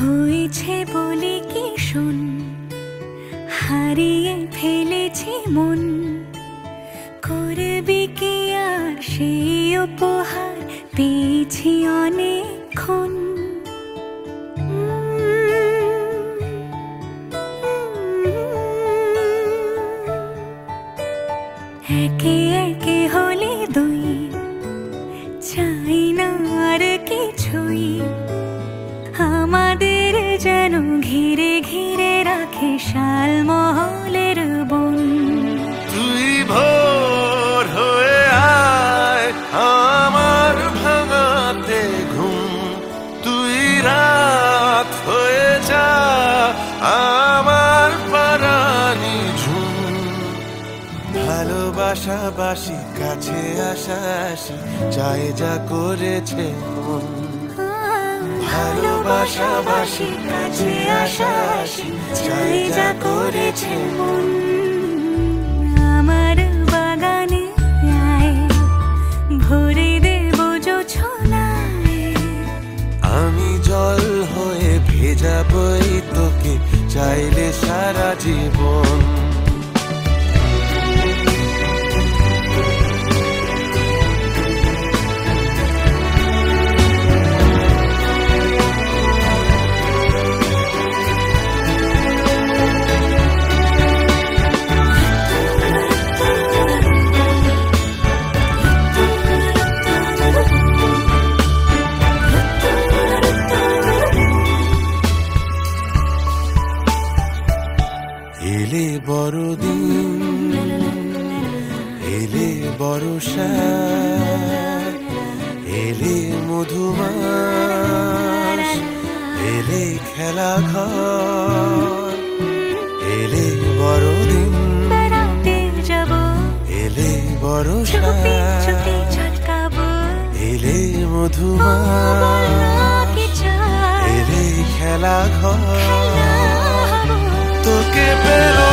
হয়েছে বলে কি শোন, হারিয়ে ফেলেছি মন। করবি কি আর সেই উপহার, পেয়েছি অনেকক্ষণ। একে একে হলে দুই, চাই না আর কিছুই। আমাদের যেন ঘিরে ঘিরে রাখে শালমহলের বন। তুই ভোর হয়ে আয় আমার ভাঙাতে ঘুম, তুই রাত হয়ে যা আমার পারানি ঝুম। ভালোবাসাবাসি কাছে আসাসি চাই যা করেছে মন। ভালোবাসাবাসি কাছে আসাসি চাই যা করেছে মন। আমার বাগানে আয়, ভরে দেব জোছনায়। আমি জল হয়ে ভেজাবই তোকে চাইলে সারা জীবন। এলে বড়দিন, এলে বর্ষা, এলে মধুমাস, এলে খেলা ঘর। এলে বড়দিন, বেড়াতে যাব, এলে বর্ষা, চুপি চুপি ছটকাবো। এলে মধুমাস, এলে খেলা ঘর। তোকে পেলো